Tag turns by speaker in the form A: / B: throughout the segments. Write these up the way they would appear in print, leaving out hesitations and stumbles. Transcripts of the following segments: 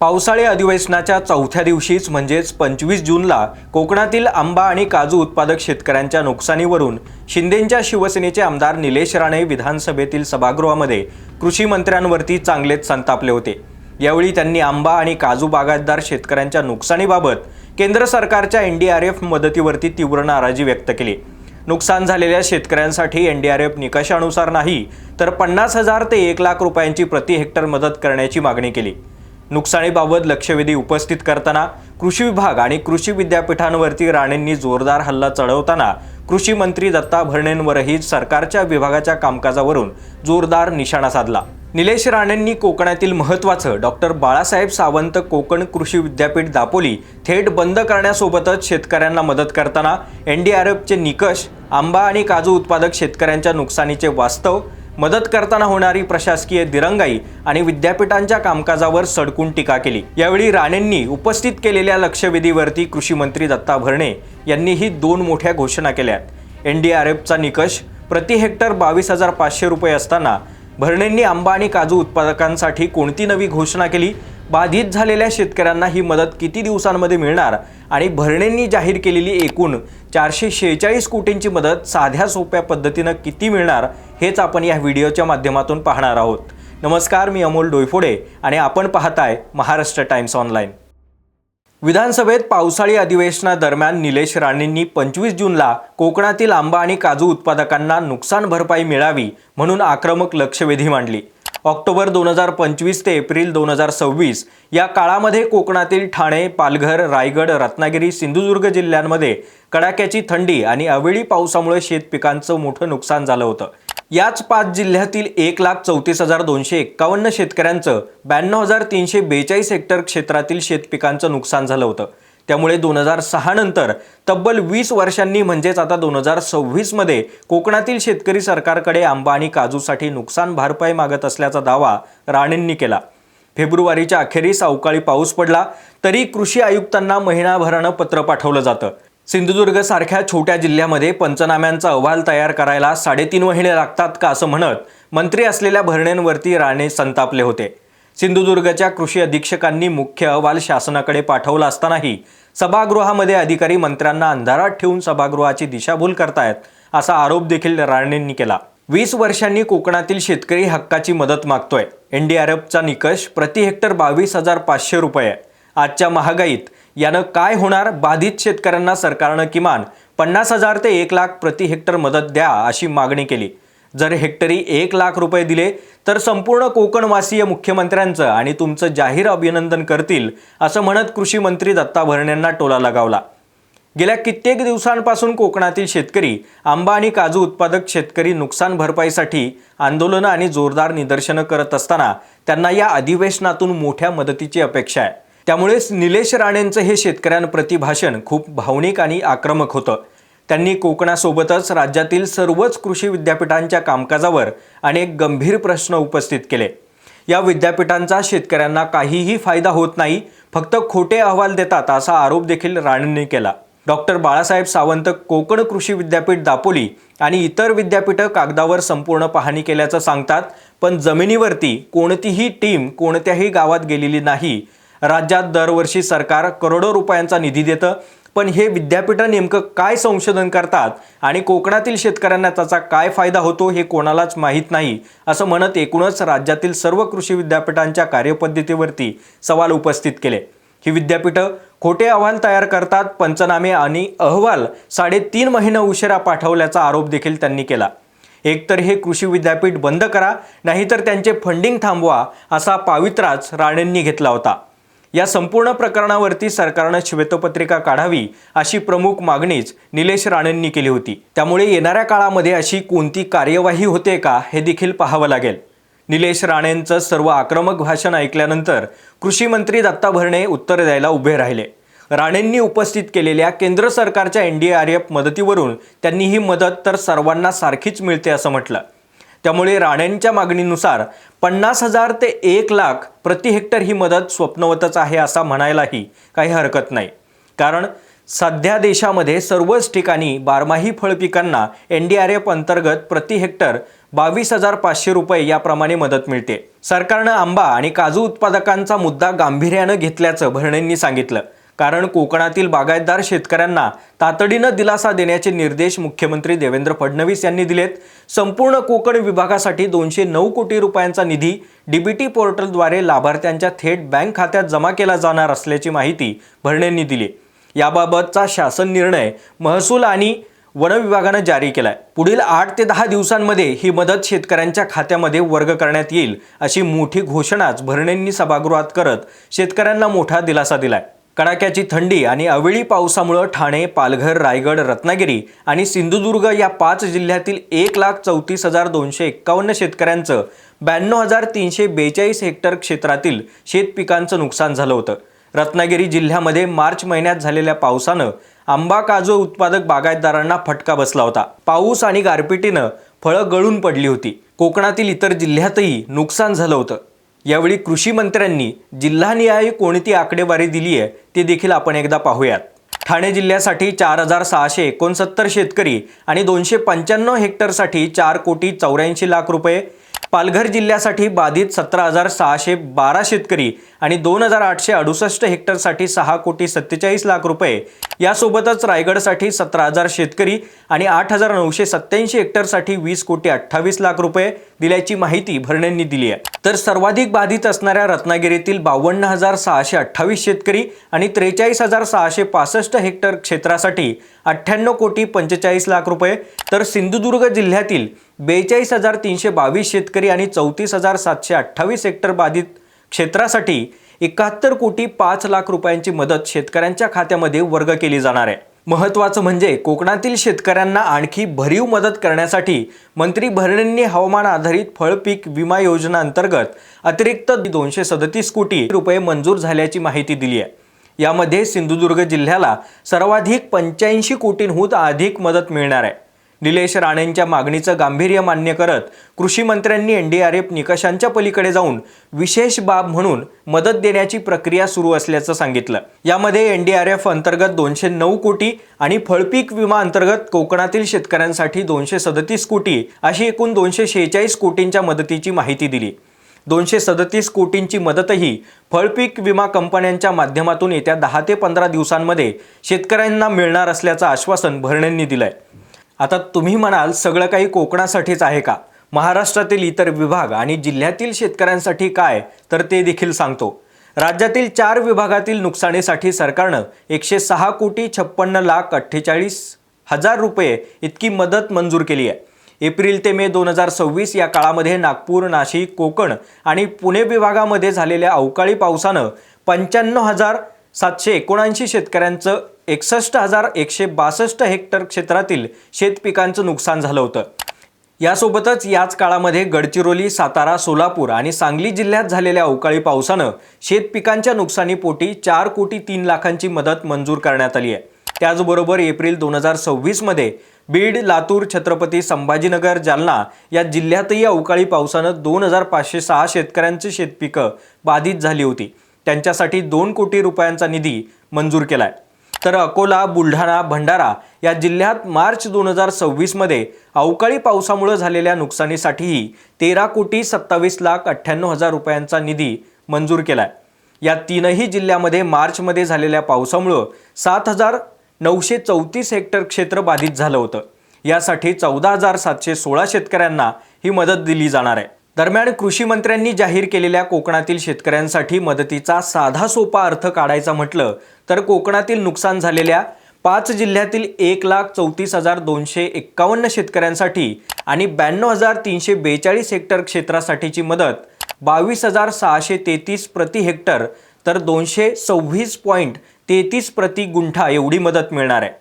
A: पावसाळी अधिवेशनाच्या चौथ्या दिवशीच म्हणजेच 25 जूनला कोकणातील आंबा आणि काजू उत्पादक शेतकऱ्यांच्या नुकसानीवरून शिंदेंच्या शिवसेनेचे आमदार निलेश राणे विधानसभेतील सभागृहामध्ये कृषी मंत्र्यांवरती चांगलेच संतापले होते। यावेळी त्यांनी आंबा आणि काजू बागायतदार शेतकऱ्यांच्या नुकसानीबाबत केंद्र सरकारच्या NDRF मदतीवरती तीव्र नाराजी व्यक्त केली। नुकसान झालेल्या शेतकऱ्यांसाठी NDRF निकषानुसार नाही तर 50,000 ते 1 लाख रुपयांची प्रति हेक्टर मदत करण्याची मागणी केली। नुकसानीबाबत लक्षवेधी उपस्थित करताना कृषी विभाग आणि कृषी विद्यापीठांवरती राणेंनी जोरदार हल्ला चढवताना कृषी मंत्री दत्ता भरणेंवरही सरकारच्या विभागाच्या कामकाजावरून जोरदार निशाणा साधला। निलेश राणेंनी कोकणातील महत्त्वाचं डॉक्टर बाळासाहेब सावंत कोकण कृषी विद्यापीठ दापोली थेट बंद करण्यासोबतच शेतकऱ्यांना मदत करताना NDRFचे निकष, आंबा आणि काजू उत्पादक शेतकऱ्यांच्या नुकसानीचे वास्तव, मदत करताना होणारी प्रशासकीय दिरंगाई आणि विद्यापीठांच्या कामकाजावर सडकून टीका केली। यावेळी राणेंनी उपस्थित केलेल्या लक्षवेधीवरती कृषी मंत्री दत्ता भरणे यांनीही 2 मोठ्या घोषणा केल्या। NDRFचा निकष प्रति हेक्टर 22,500 रुपये असताना भरणेंनी आंबा आणि काजू उत्पादकांसाठी कोणती नवी घोषणा केली, बाधित झालेल्या शेतकऱ्यांना ही मदत किती दिवसांमध्ये मिळणार आणि भरणेंनी जाहीर केलेली एकूण 446 कोटींची मदत साध्या सोप्या पद्धतीने किती मिळणार हेच आपण या व्हिडिओच्या माध्यमातून पाहणार आहोत। नमस्कार, मी अमोल डोईफोडे आणि आपण पाहताय महाराष्ट्र टाइम्स ऑनलाइन। विधानसभेत पावसाळी अधिवेशनादरम्यान निलेश राणेंनी 25 जूनला कोकणातील आंबा आणि काजू उत्पादकांना नुकसान भरपाई मिळावी म्हणून आक्रमक लक्षवेधी मांडली। ऑक्टोबर 2025 ते एप्रिल 2026 या काळामध्ये कोकणातील ठाणे, पालघर, रायगड, रत्नागिरी, सिंधुदुर्ग जिल्ह्यांमध्ये कडाक्याची थंडी आणि अवेळी पावसामुळे शेत पिकांचं मोठं नुकसान झालं होतं। याच 5 जिल्ह्यातील 1,34,251 शेतकऱ्यांचं 92,342 हेक्टर क्षेत्रातील शेतपिकांचं नुकसान झालं होतं। त्यामुळे 2006 नंतर तब्बल 20 वर्षांनी म्हणजेच आता 2026 मध्ये कोकणातील शेतकरी सरकारकडे आंबा आणि काजूसाठी नुकसान भरपाई मागत असल्याचा दावा राणेंनी केला। फेब्रुवारीच्या अखेरीस अवकाळी पाऊस पडला तरी कृषी आयुक्तांना महिनाभरानं पत्र पाठवलं जातं। सिंधुदुर्ग सारख्या छोट्या जिल्ह्यामध्ये पंचनाम्यांचा अहवाल तयार करायला 3.5 महिने लागतात का असं म्हणत मंत्री असलेल्या भरणेंवरती राणे संतापले होते। सिंधुदुर्गच्या कृषी अधीक्षकांनी मुख्य अहवाल शासनाकडे पाठवला असतानाही सभागृहामध्ये अधिकारी मंत्र्यांना अंधारात ठेवून सभागृहाची दिशाभूल करतायत असा आरोप देखील राणेंनी केला। 20 वर्षांनी कोकणातील शेतकरी हक्काची मदत मागतोय। NDRFचा निकष प्रति हेक्टर 22,500 रुपये। आजच्या महागाईत यानं काय होणार? बाधित शेतकऱ्यांना सरकारनं किमान 50,000 ते 1 लाख प्रति हेक्टर मदत द्या अशी मागणी केली। जर हेक्टरी 1 लाख रुपये दिले तर संपूर्ण कोकणवासीय मुख्यमंत्र्यांचं आणि तुमचं जाहीर अभिनंदन करतील असं म्हणत कृषी मंत्री दत्ता भरणेंना टोला लगावला। गेल्या कित्येक दिवसांपासून कोकणातील शेतकरी, आंबा आणि काजू उत्पादक शेतकरी नुकसान भरपाईसाठी आंदोलनं आणि जोरदार निदर्शनं करत असताना त्यांना या अधिवेशनातून मोठ्या मदतीची अपेक्षा आहे। त्यामुळेच निलेश राणेंचं हे शेतकऱ्यांप्रती भाषण खूप भावनिक आणि आक्रमक होतं। त्यांनी कोकणासोबतच राज्यातील सर्वच कृषी विद्यापीठांच्या कामकाजावर अनेक गंभीर प्रश्न उपस्थित केले। या विद्यापीठांचा शेतकऱ्यांना काहीही फायदा होत नाही, फक्त खोटे अहवाल देतात असा आरोप देखील राणेंनी केला। डॉक्टर बाळासाहेब सावंत कोकण कृषी विद्यापीठ दापोली आणि इतर विद्यापीठं कागदावर संपूर्ण पाहणी केल्याचं सांगतात, पण जमिनीवरती कोणतीही टीम कोणत्याही गावात गेलेली नाही। राज्यात दरवर्षी सरकार करोडो रुपयांचा निधी देतं, पण हे विद्यापीठं नेमकं काय संशोधन करतात आणि कोकणातील शेतकऱ्यांना त्याचा काय फायदा होतो हे कोणालाच माहीत नाही असं म्हणत एकूणच राज्यातील सर्व कृषी विद्यापीठांच्या कार्यपद्धतीवरती सवाल उपस्थित केले। ही विद्यापीठं खोटे अहवाल तयार करतात, पंचनामे आणि अहवाल 3.5 महिने उशिरा पाठवल्याचा आरोप देखील त्यांनी केला। एकतर हे कृषी विद्यापीठ बंद करा, नाहीतर त्यांचे फंडिंग थांबवा असा पावित्राच राणेंनी घेतला होता। या संपूर्ण प्रकरणावरती सरकारनं श्वेतपत्रिका काढावी अशी प्रमुख मागणीच निलेश राणेंनी केली होती। त्यामुळे येणाऱ्या काळामध्ये अशी कोणती कार्यवाही होते का हे देखील पाहावं लागेल। निलेश राणेंचं सर्व आक्रमक भाषण ऐकल्यानंतर कृषी मंत्री दत्ता भरणे उत्तर द्यायला उभे राहिले। राणेंनी उपस्थित केलेल्या केंद्र सरकारच्या NDRF मदतीवरून त्यांनी ही मदत तर सर्वांना सारखीच मिळते असं म्हटलं। त्यामुळे राणेंच्या मागणीनुसार 50,000 ते 1 लाख प्रति हेक्टर ही मदत स्वप्नवतच आहे असं म्हणायलाही काही हरकत नाही। कारण सध्या देशामध्ये सर्वच ठिकाणी बारमाही फळपिकांना NDRF अंतर्गत प्रति हेक्टर 22,500 रुपये याप्रमाणे मदत मिळते। सरकारनं आंबा आणि काजू उत्पादकांचा मुद्दा गांभीर्यानं घेतल्याचं भरणेंनी सांगितलं। कारण कोकणातील बागायतदार शेतकऱ्यांना तातडीनं दिलासा देण्याचे निर्देश मुख्यमंत्री देवेंद्र फडणवीस यांनी दिलेत। संपूर्ण कोकण विभागासाठी 209 कोटी रुपयांचा निधी डीबीटी पोर्टलद्वारे लाभार्थ्यांच्या थेट बँक खात्यात जमा केला जाणार असल्याची माहिती भरणेंनी दिली। याबाबतचा शासन निर्णय महसूल आणि वन विभागानं जारी केलाय। पुढील 8 ते 10 दिवसांमध्ये ही मदत शेतकऱ्यांच्या खात्यामध्ये वर्ग करण्यात येईल अशी मोठी घोषणाच भरणेंनी सभागृहात करत शेतकऱ्यांना मोठा दिलासा दिलाय। कडाक्याची थंडी आणि अवेळी पावसामुळे ठाणे, पालघर, रायगड, रत्नागिरी आणि सिंधुदुर्ग या 5 जिल्ह्यातील 1,34,251 शेतकऱ्यांचं 92,342 हेक्टर क्षेत्रातील शेतपिकांचं नुकसान झालं होतं। रत्नागिरी जिल्ह्यामध्ये मार्च महिन्यात झालेल्या पावसानं आंबा काजू उत्पादक बागायतदारांना फटका बसला होता। पाऊस आणि गारपिटीनं फळं गळून पडली होती। कोकणातील इतर जिल्ह्यातही नुकसान झालं होतं। यावेळी कृषी मंत्र्यांनी जिल्हानिहाय कोणती आकडेवारी दिली आहे ते देखील आपण एकदा पाहूयात। ठाणे जिल्ह्यासाठी 4,669 शेतकरी आणि 295 हेक्टरसाठी 4,84,00,000 रुपये, पालघर जिल्ह्यासाठी बाधित 17,612 शेतकरी आणि 2,868 हेक्टरसाठी 6,47,00,000 रुपये, यासोबतच रायगडसाठी 17,000 शेतकरी आणि 8,987 हेक्टरसाठी 20,28,00,000 रुपये दिल्याची माहिती भरणेंनी दिली आहे। तर सर्वाधिक बाधित असणाऱ्या रत्नागिरीतील 52,628 शेतकरी आणि 43,665 हेक्टर क्षेत्रासाठी 98,45,00,000 रुपये, तर सिंधुदुर्ग जिल्ह्यातील 42,322 शेतकरी आणि 34,728 हेक्टर बाधित क्षेत्रासाठी 71,05,00,000 रुपयांची मदत शेतकऱ्यांच्या खात्यामध्ये वर्ग केली जाणार आहे। महत्त्वाचं म्हणजे कोकणातील शेतकऱ्यांना आणखी भरीव मदत करण्यासाठी मंत्री भरणेंनी हवामान आधारित फळपीक विमा योजना अंतर्गत अतिरिक्त 237 कोटी रुपये मंजूर झाल्याची माहिती दिली आहे। यामध्ये सिंधुदुर्ग जिल्ह्याला सर्वाधिक 85 कोटींहून अधिक मदत मिळणार आहे। निलेश राणेंच्या मागणीचं गांभीर्य मान्य करत कृषी मंत्र्यांनी एनडीआरएफ निकषांच्या पलीकडे जाऊन विशेष बाब म्हणून मदत देण्याची प्रक्रिया सुरू असल्याचं सांगितलं। यामध्ये एनडीआरएफ अंतर्गत 209 कोटी आणि फळपीक विमा अंतर्गत कोकणातील शेतकऱ्यांसाठी 237 कोटी अशी एकूण 246 कोटींच्या मदतीची माहिती दिली। 237 कोटींची मदतही फळपीक विमा कंपन्यांच्या माध्यमातून येत्या 10 ते 15 दिवसांमध्ये शेतकऱ्यांना मिळणार असल्याचं आश्वासन भरणेंनी दिलंय। आता तुम्ही म्हणाल सगळं काही कोकणासाठीच आहे का? महाराष्ट्रातील इतर विभाग आणि जिल्ह्यातील शेतकऱ्यांसाठी काय, तर ते देखील सांगतो। राज्यातील 4 विभागातील नुकसानीसाठी सरकारनं 106,56,48,000 रुपये इतकी मदत मंजूर केली आहे। एप्रिल ते मे 2026 या काळामध्ये नागपूर, नाशिक, कोकण आणि पुणे विभागामध्ये झालेल्या अवकाळी पावसानं 95,779 शेतकऱ्यांचं 61,162 हेक्टर क्षेत्रातील शेतपिकांचं नुकसान झालं होतं। यासोबतच याच काळामध्ये गडचिरोली, सातारा, सोलापूर आणि सांगली जिल्ह्यात झालेल्या अवकाळी पावसानं शेतपिकांच्या नुकसानीपोटी 4,03,00,000ची मदत मंजूर करण्यात आली आहे। त्याचबरोबर एप्रिल 2026 मध्ये बीड, लातूर, छत्रपती संभाजीनगर, जालना या जिल्ह्यातही अवकाळी पावसानं 2,506 शेतकऱ्यांची शेतपिकं बाधित झाली होती। त्यांच्यासाठी 2 कोटी रुपयांचा निधी मंजूर केलाय। तर अकोला, बुलढाणा, भंडारा या जिल्ह्यात मार्च 2026 मध्ये अवकाळी पावसामुळे झालेल्या नुकसानीसाठीही 13,27,98,000 रुपयांचा निधी मंजूर केलाय। या तीनही जिल्ह्यामध्ये मार्चमध्ये झालेल्या पावसामुळे 7,934 हेक्टर क्षेत्र बाधित झालं होतं। यासाठी 14,716 शेतकऱ्यांना ही मदत दिली जाणार आहे। दरम्यान कृषी मंत्र्यांनी जाहीर केलेल्या कोकणातील शेतकऱ्यांसाठी मदतीचा साधा सोपा अर्थ काढायचा म्हटलं तर कोकणातील नुकसान झालेल्या 5 जिल्ह्यातील 1,34,251 शेतकऱ्यांसाठी आणि 92,342 हेक्टर क्षेत्रासाठीची मदत 22,633 प्रति हेक्टर तर 226.33 प्रति गुंठा एवढी मदत मिळणार आहे।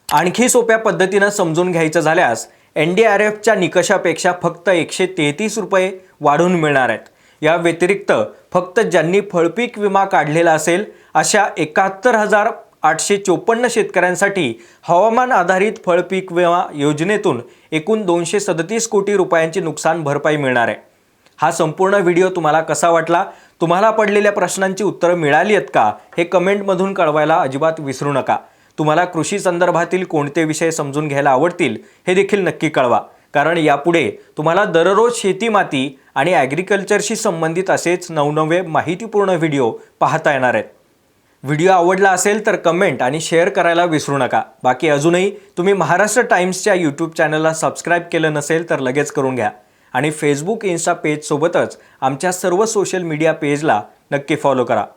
A: आणखी सोप्या पद्धतीनं समजून घ्यायचं झाल्यास एनडीआरएफच्या निकषापेक्षा फक्त 133 रुपये वाढून मिळणार आहेत। या व्यतिरिक्त फक्त ज्यांनी फळपीक विमा काढलेला असेल अशा 71,854 शेतकऱ्यांसाठी हवामान आधारित फळपीक विमा योजनेतून एकूण 237 कोटी रुपयांची नुकसान भरपाई मिळणार आहे। हा संपूर्ण व्हिडिओ तुम्हाला कसा वाटला? तुम्हाला पडलेल्या प्रश्नांची उत्तरं मिळाली आहेत का? हे कमेंटमधून कळवायला अजिबात विसरू नका। तुम्हाला कृषी संदर्भातील कोणते विषय समजून घ्यायला आवडतील हे देखील नक्की कळवा। कारण यापुढे तुम्हाला दररोज शेती माती आणि ॲग्रिकल्चरशी संबंधित असेच नवनवे माहितीपूर्ण व्हिडिओ पाहता येणार आहेत. व्हिडिओ आवडला असेल तर कमेंट आणि शेअर करायला विसरू नका. बाकी अजूनही तुम्ही महाराष्ट्र टाइम्सच्या यूट्यूब चॅनलला सबस्क्राईब केलं नसेल तर लगेच करून घ्या आणि फेसबुक, इन्स्टा पेजसोबतच आमच्या सर्व सोशल मीडिया पेजला नक्की फॉलो करा.